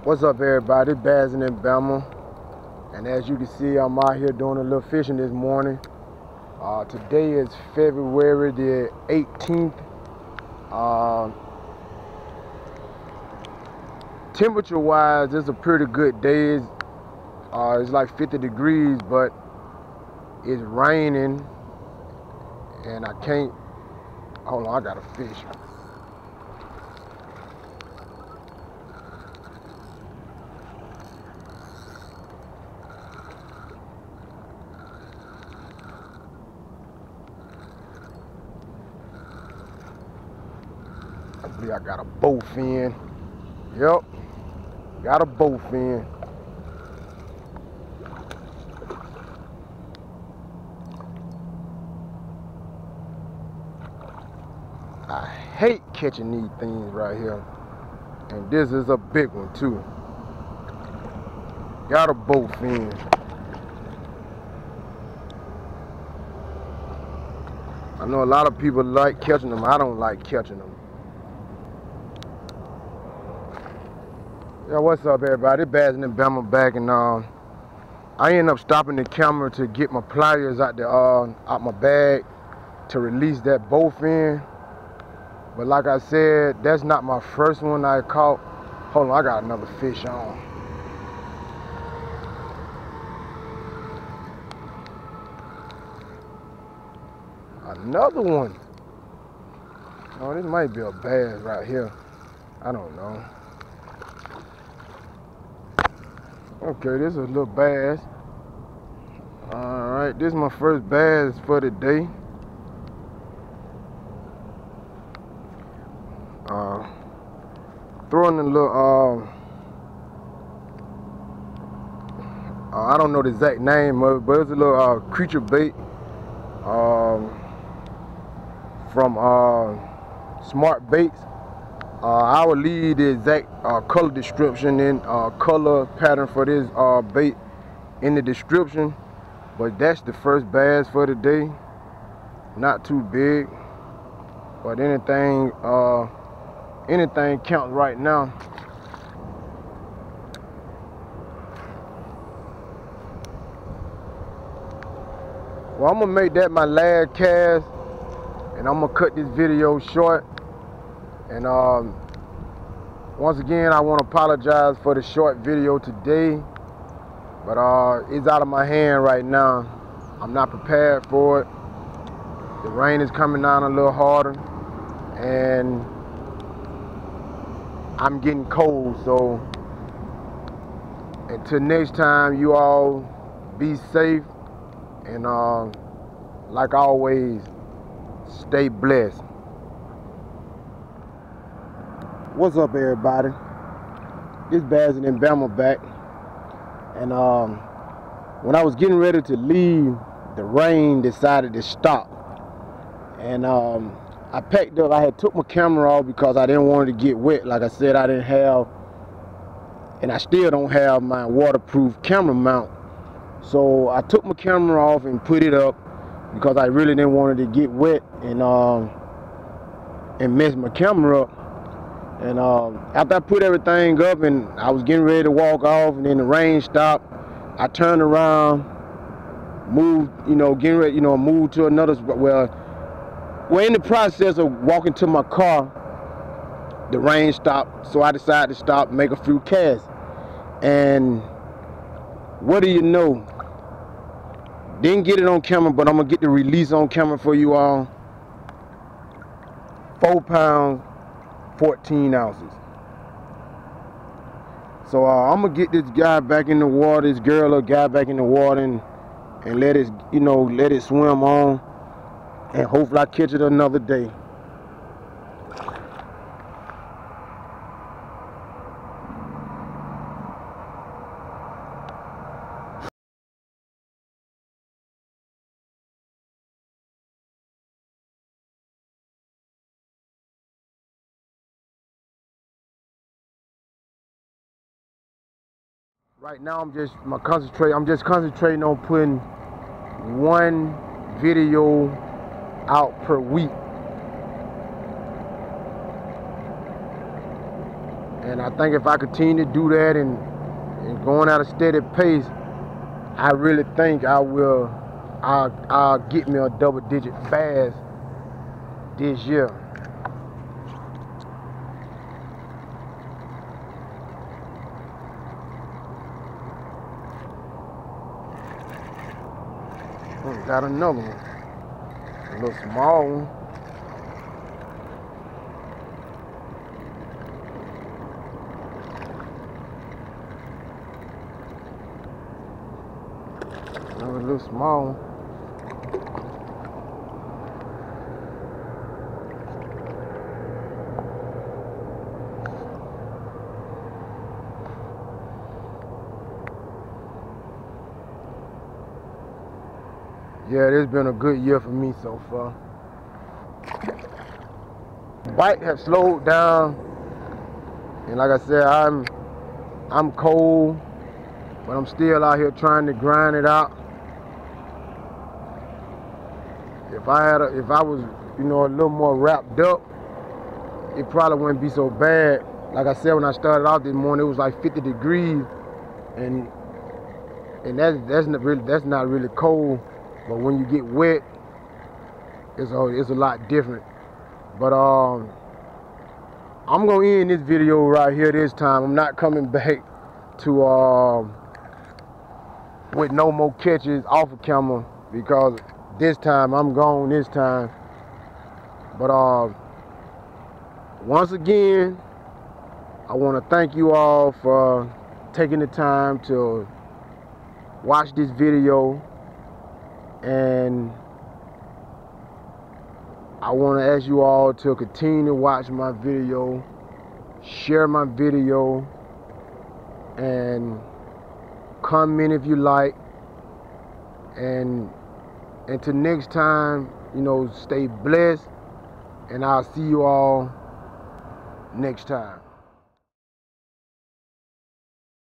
What's up, everybody? It's bassinnbama, and as you can see, I'm out here doing a little fishing this morning. Today is February the 18th. Temperature-wise, it's a pretty good day. It's like 50 degrees, but it's raining, and I can't. Hold on, I gotta fish. I believe I got a bowfin. Yep, got a bowfin. I hate catching these things right here, and this is a big one too. Got a bowfin. I know a lot of people like catching them. I don't like catching them. Yeah, what's up, everybody? It's bassinnbama back, and I ended up stopping the camera to get my pliers out my bag to release that bowfin. But like I said, that's not my first one I caught. Hold on, I got another fish on. Another one. Oh, this might be a bass right here. I don't know. Okay, this is a little bass. Alright, this is my first bass for the day. Throwing a little, I don't know the exact name of it, but it's a little creature bait from Smartbaits. I will leave the exact color description and color pattern for this bait in the description. But that's the first bass for the day. Not too big, but anything counts right now. Well, I'm gonna make that my last cast, and I'm gonna cut this video short. And once again, I want to apologize for the short video today, but it's out of my hand right now. I'm not prepared for it. The rain is coming down a little harder, and I'm getting cold. So until next time, you all be safe, and like always, stay blessed. What's up, everybody? This bassinnbama back, and when I was getting ready to leave, the rain decided to stop, and I packed up. I had took my camera off because I didn't want it to get wet. Like I said, I didn't have, and I still don't have my waterproof camera mount. So I took my camera off and put it up because I really didn't want it to get wet and mess my camera up. And after I put everything up and I was getting ready to walk off, and then the rain stopped, I turned around, moved, getting ready, moved to another spot. Well, in the process of walking to my car, the rain stopped, so I decided to stop and make a few casts. And what do you know? Didn't get it on camera, but I'm gonna get the release on camera for you all. 4 pounds, 14 ounces. So I'm gonna get this guy back in the water, this girl or guy back in the water, and let it, let it swim on, and hopefully I catch it another day. Right now, I'm just concentrating on putting one video out per week. And I think if I continue to do that and going at a steady pace, I really think I'll get me a double-digit bass this year. Got another one, a little small one. Another little small one. Yeah, it's been a good year for me so far. Bite have slowed down, and like I said, I'm cold, but I'm still out here trying to grind it out. If I was, you know, a little more wrapped up, it probably wouldn't be so bad. Like I said, when I started out this morning, it was like 50 degrees, and that's not really cold. But when you get wet, it's a lot different. But I'm gonna end this video right here this time. I'm not coming back to with no more catches off of camera, because this time I'm gone this time. But once again, I want to thank you all for taking the time to watch this video. And I want to ask you all to continue to watch my video, share my video, and comment if you like. And until next time, you know, stay blessed, and I'll see you all next time.